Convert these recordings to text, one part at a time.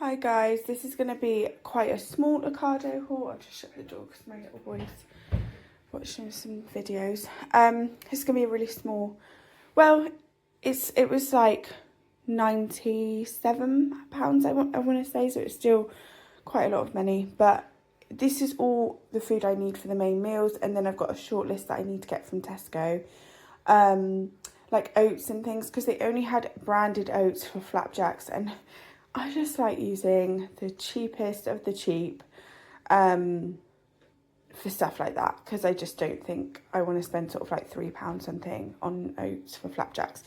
Hi guys, this is going to be quite a small Ocado haul. I'll just shut the door because my little boy's watching some videos. It's going to be a really small, well, it was like £97 I want to say, so it's still quite a lot of money, but this is all the food I need for the main meals, and then I've got a short list that I need to get from Tesco. Like oats and things, because they only had branded oats for flapjacks, and I just like using the cheapest of the cheap for stuff like that, because I just don't think I want to spend sort of like £3 something on oats for flapjacks.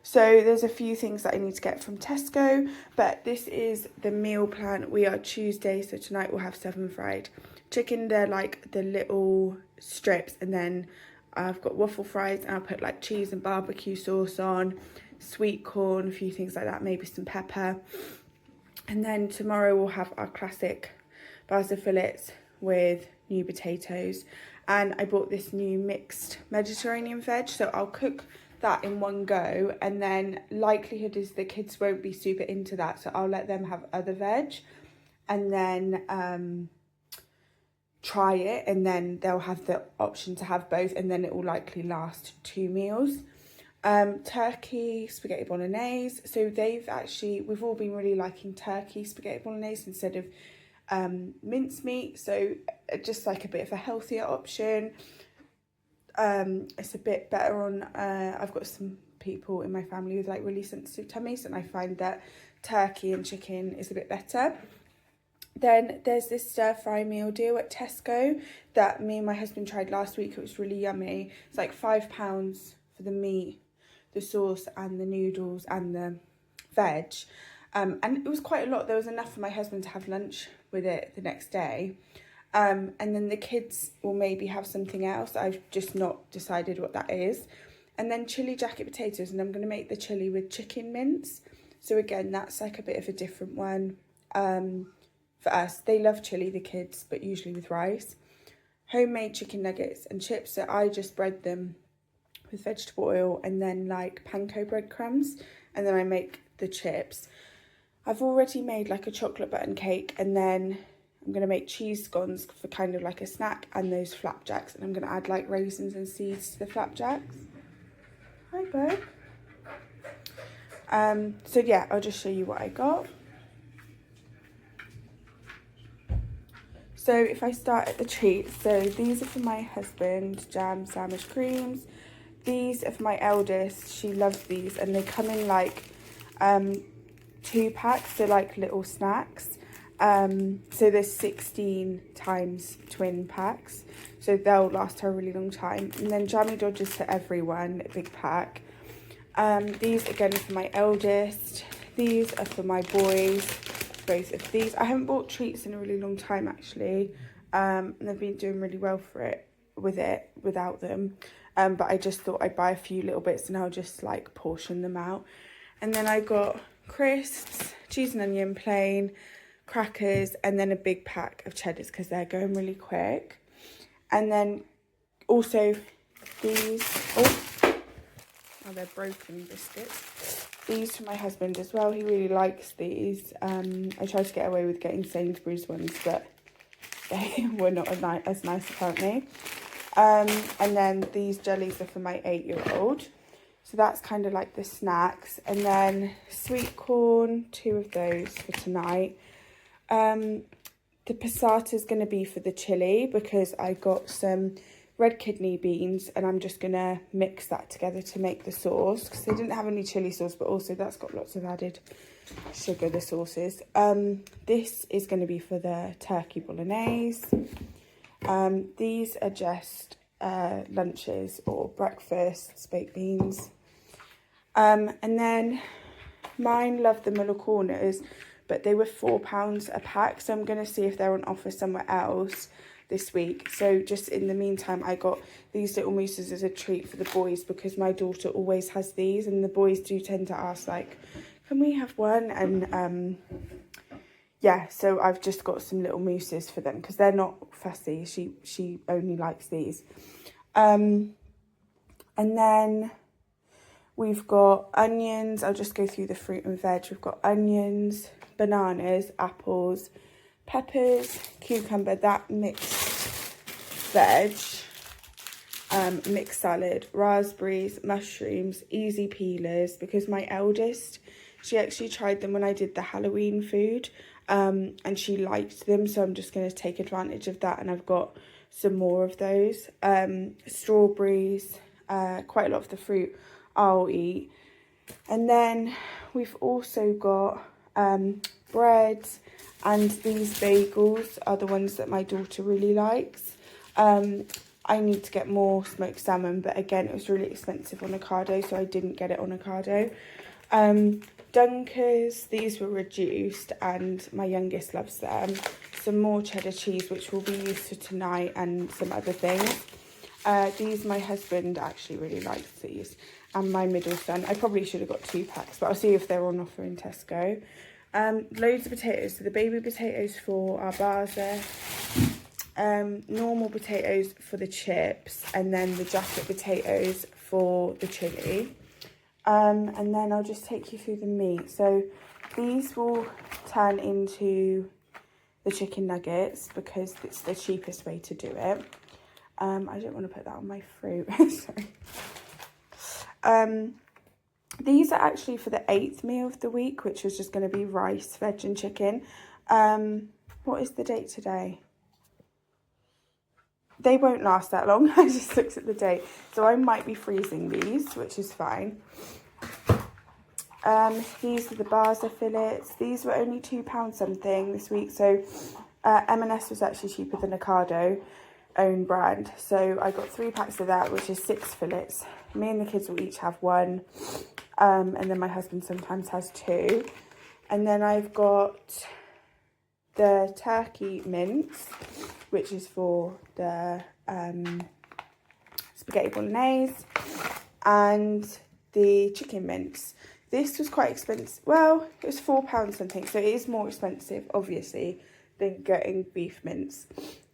So there's a few things that I need to get from Tesco, but this is the meal plan. We are Tuesday, so tonight we'll have 7 fried chicken. They're like the little strips, and then I've got waffle fries, and I'll put like cheese and barbecue sauce on, sweet corn, a few things like that, maybe some pepper. And then tomorrow we'll have our classic Basel fillets with new potatoes. And I bought this new mixed Mediterranean veg, so I'll cook that in one go. And then likelihood is the kids won't be super into that, so I'll let them have other veg. And then try it, and then they'll have the option to have both, and then it will likely last 2 meals. Turkey spaghetti bolognese. So we've all been really liking turkey spaghetti bolognese instead of mincemeat. So just like a bit of a healthier option. It's a bit better on, I've got some people in my family with like really sensitive tummies, and I find that turkey and chicken is a bit better. Then there's this stir fry meal deal at Tesco that me and my husband tried last week. It was really yummy. It's like £5 for the meat, the sauce and the noodles and the veg, and it was quite a lot. There was enough for my husband to have lunch with it the next day, and then the kids will maybe have something else. I've just not decided what that is. And then chili jacket potatoes, and I'm going to make the chili with chicken mince. So again, that's like a bit of a different one. For us, they love chili, the kids, but usually with rice. Homemade chicken nuggets and chips, so I just bread them with vegetable oil and then like panko breadcrumbs, and then I make the chips. I've already made like a chocolate button cake, and then I'm going to make cheese scones for kind of like a snack, and those flapjacks, and I'm going to add like raisins and seeds to the flapjacks. Hi, bud. So yeah, I'll just show you what I got. So if I start at the treats, so these are for my husband, jam sandwich creams. These are for my eldest. She loves these, and they come in like 2 packs, so like little snacks. So there's 16 times twin packs, so they'll last her a really long time. And then jammy dodgers for everyone, a big pack. These again are for my eldest. These are for my boys, both of these. I haven't bought treats in a really long time actually, and they've been doing really well without them. But I just thought I'd buy a few little bits, and I'll just like portion them out. And then I got crisps, cheese and onion plain, crackers, and then a big pack of cheddars because they're going really quick. And then also these, they're broken biscuits. These for my husband as well. He really likes these. I tried to get away with getting Sainsbury's ones, but they were not as nice apparently. And then these jellies are for my 8-year-old. So that's kind of like the snacks. And then sweet corn, 2 of those for tonight. The passata is going to be for the chili, because I got some red kidney beans, and I'm just going to mix that together to make the sauce, because they didn't have any chili sauce, but also that's got lots of added sugar, the sauces. This is going to be for the turkey bolognese. These are just lunches or breakfasts, baked beans. And then mine love the Muller corners, but they were £4 a pack, so I'm going to see if they're on offer somewhere else this week. So just in the meantime, I got these little mousses as a treat for the boys, because my daughter always has these, and the boys do tend to ask like, can we have one? And yeah, so I've just got some little mousses for them because they're not fussy. She only likes these. And then we've got onions. I'll just go through the fruit and veg. We've got onions, bananas, apples, peppers, cucumber, that mixed veg, mixed salad, raspberries, mushrooms, easy peelers, because my eldest, she actually tried them when I did the Halloween food, and she liked them, so I'm just going to take advantage of that, and I've got some more of those. Strawberries, quite a lot of the fruit I'll eat. And then we've also got bread, and these bagels are the ones that my daughter really likes. I need to get more smoked salmon, but again, it was really expensive on Ocado, so I didn't get it on Ocado. Dunkers, these were reduced, and my youngest loves them. Some more cheddar cheese, which will be used for tonight, and some other things. These, my husband actually really likes these, and my middle son. I probably should have got 2 packs, but I'll see if they're on offer in Tesco. Loads of potatoes. So the baby potatoes for our barza, normal potatoes for the chips, and then the jacket potatoes for the chilli. And then I'll just take you through the meat. So these will turn into the chicken nuggets because it's the cheapest way to do it. I don't want to put that on my fruit. Sorry. These are actually for the 8th meal of the week, which was just going to be rice, veg and chicken. What is the date today? They won't last that long. I just looked at the date. So I might be freezing these, which is fine. These are the barza fillets. These were only £2 something this week. So M&S was actually cheaper than Ocado, own brand. So I got 3 packs of that, which is 6 fillets. Me and the kids will each have 1. And then my husband sometimes has 2. And then I've got the turkey mince, which is for the spaghetti bolognese, and the chicken mince. This was quite expensive. Well, it was £4 something, so it is more expensive, obviously, than getting beef mince,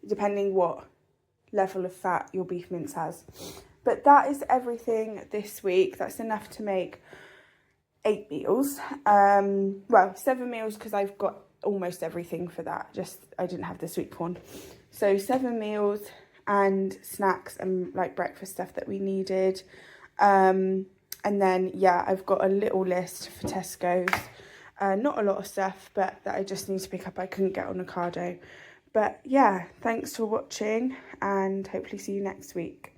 depending what level of fat your beef mince has. But that is everything this week. That's enough to make 8 meals. Well, 7 meals because I've got almost everything for that. Just I didn't have the sweet corn. So 7 meals and snacks and like breakfast stuff that we needed. And then, yeah, I've got a little list for Tesco's. Not a lot of stuff, but that I just need to pick up. I couldn't get on Ocado. But yeah, thanks for watching, and hopefully see you next week.